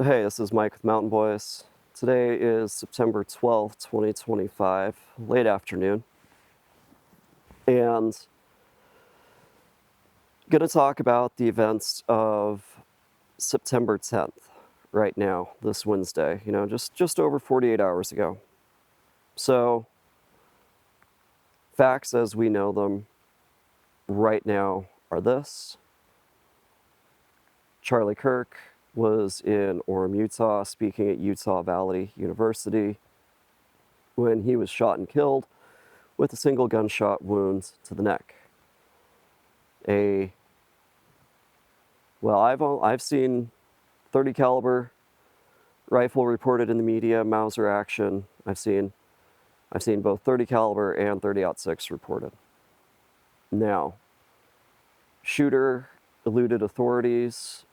So hey, this is Mike with Mountain Boys. Today is September 12th, 2025, late afternoon. And I'm going to talk about the events of September 10th right now, this Wednesday, just over 48 hours ago. So, facts as we know them right now are this. Charlie Kirk was in Orem, Utah, speaking at Utah Valley University when he was shot and killed with a single gunshot wound to the neck. I've seen 30 caliber rifle reported in the media, Mauser action. I've seen both 30 caliber and 30-06 reported. Now, shooter eluded authorities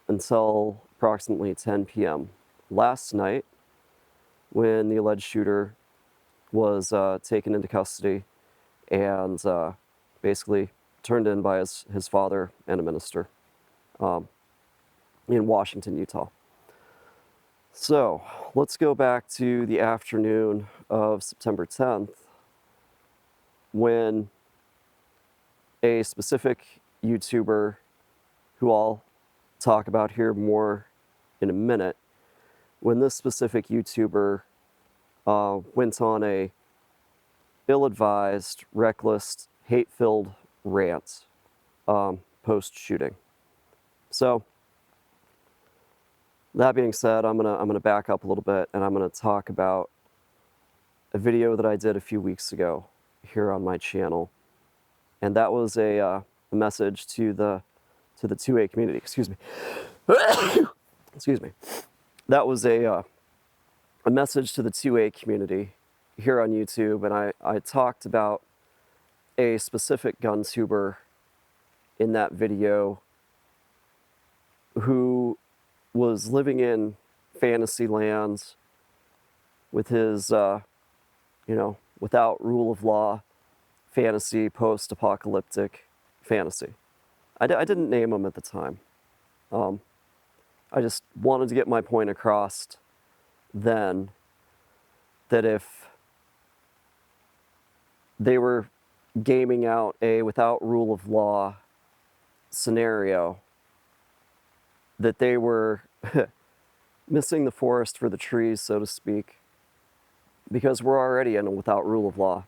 until approximately 10 p.m. last night, when the alleged shooter was taken into custody and basically turned in by his father and a minister in Washington, Utah. So let's go back to the afternoon of September 10th, when a specific YouTuber, who I'll talk about here more in a minute, when this specific YouTuber went on a ill-advised, reckless, hate-filled rant post-shooting. So, that being said, I'm gonna back up a little bit, and I'm gonna talk about a video that I did a few weeks ago here on my channel, and that was a message to the 2A community. Excuse me. Excuse me. That was a message to the 2A community here on YouTube, and I talked about a specific gun tuber in that video who was living in fantasy land with his, without rule of law fantasy, post-apocalyptic fantasy. I didn't name him at the time. I just wanted to get my point across then, that if they were gaming out a without rule of law scenario, that they were missing the forest for the trees, so to speak, because we're already in a without rule of law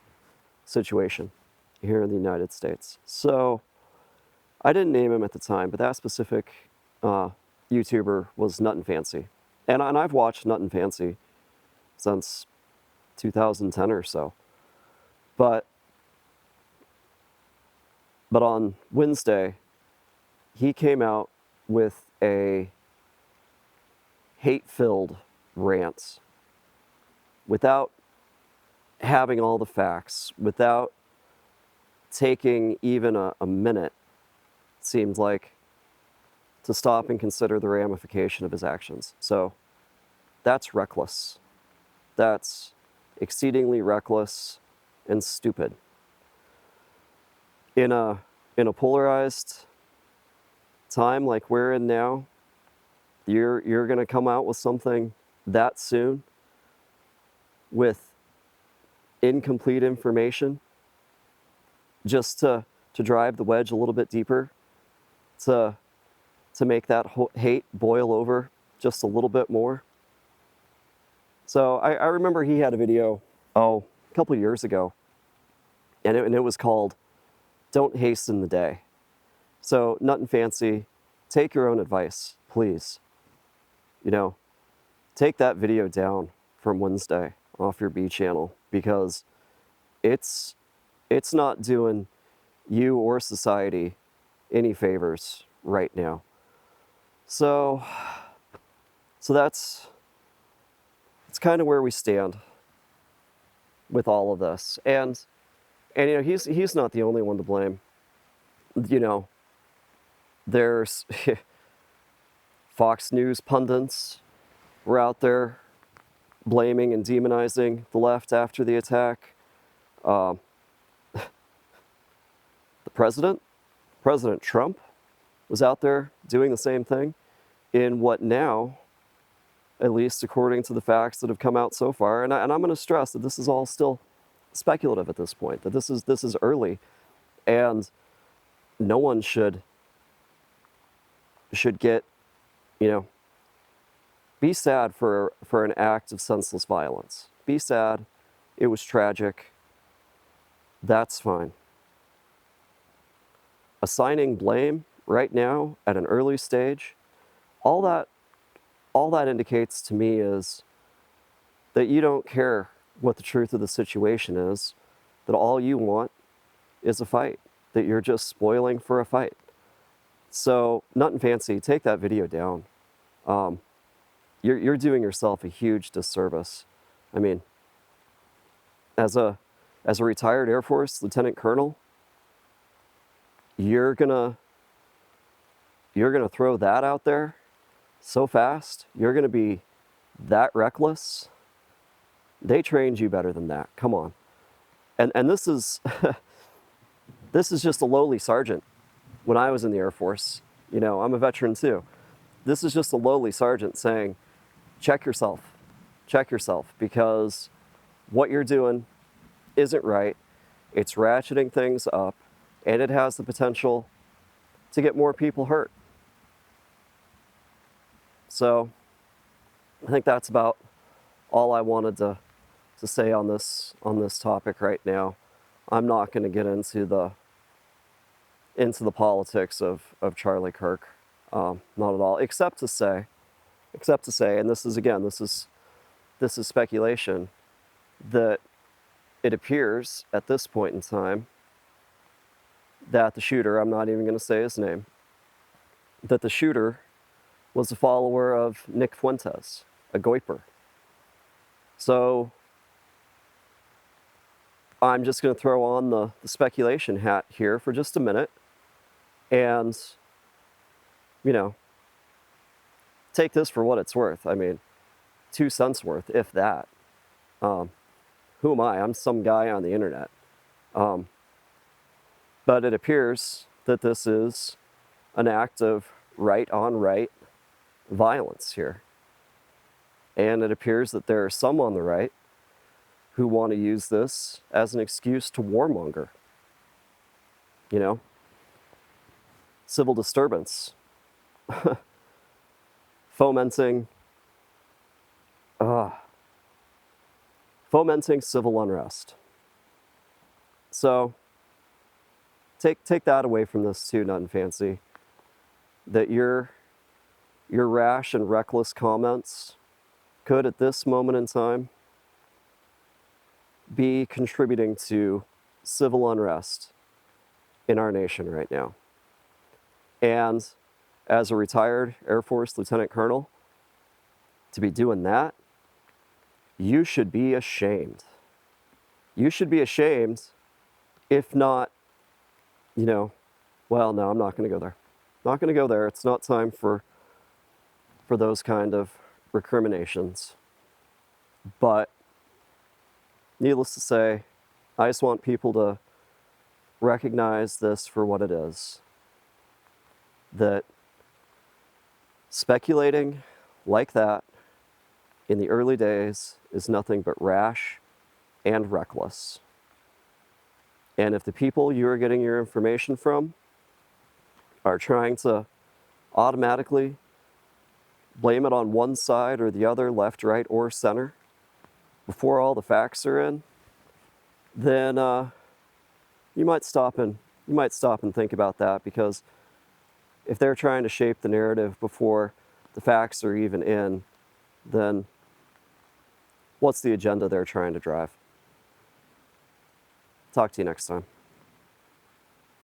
situation here in the United States. So I didn't name him at the time, but that specific YouTuber was Nut and Fancy. And I've watched Nut and Fancy since 2010 or so. But on Wednesday, he came out with a hate-filled rant without having all the facts, without taking even a minute, it seemed like, to stop and consider the ramification of his actions. So that's reckless. That's exceedingly reckless and stupid. In a polarized time like we're in now, you're going to come out with something that soon with incomplete information just to drive the wedge a little bit deeper, to make that hate boil over just a little bit more. So I remember he had a video, a couple years ago, and it was called "Don't Hasten the Day." So Nut and Fancy, take your own advice, please. Take that video down from Wednesday off your B channel, because it's not doing you or society any favors right now. So that's kind of where we stand with all of this. And he's not the only one to blame. There's Fox News pundits were out there blaming and demonizing the left after the attack. The President Trump, was out there doing the same thing in what now at least according to the facts that have come out so far. And I'm going to stress that this is all still speculative at this point, that this is early, and no one should get, be sad for an act of senseless violence. Be sad. It was tragic. That's fine. Assigning blame right now at an early stage, all that indicates to me is that you don't care what the truth of the situation is, that all you want is a fight, that you're just spoiling for a fight. So, Nothing Fancy, take that video down. You're doing yourself a huge disservice. I mean, as a retired Air Force lieutenant colonel, you're gonna throw that out there so fast. You're gonna be that reckless. They trained you better than that. Come on. And this is this is just a lowly sergeant. When I was in the Air Force, I'm a veteran too. This is just a lowly sergeant saying, check yourself, because what you're doing isn't right. It's ratcheting things up, and it has the potential to get more people hurt. So I think that's about all I wanted to say on this topic right now. I'm not going to get into the politics of Charlie Kirk, not at all, except to say, and this is speculation, that it appears at this point in time that the shooter, I'm not even going to say his name, that the shooter was a follower of Nick Fuentes, a Goiper. So I'm just going to throw on the speculation hat here for just a minute and, take this for what it's worth. I mean, 2 cents worth, if that. Who am I? I'm some guy on the internet. But it appears that this is an act of right-on-right violence here. And it appears that there are some on the right who want to use this as an excuse to warmonger. Civil disturbance. Fomenting civil unrest. So take that away from this too, Nothing Fancy. That your rash and reckless comments could, at this moment in time, be contributing to civil unrest in our nation right now. And as a retired Air Force lieutenant colonel, to be doing that, you should be ashamed. You should be ashamed, if not, well, no, I'm not going to go there. Not going to go there. It's not time for those kind of recriminations. But needless to say, I just want people to recognize this for what it is. That speculating like that in the early days is nothing but rash and reckless. And if the people you are getting your information from are trying to automatically blame it on one side or the other, left, right, or center, before all the facts are in, then you might stop and think about that, because if they're trying to shape the narrative before the facts are even in, then what's the agenda they're trying to drive? Talk to you next time.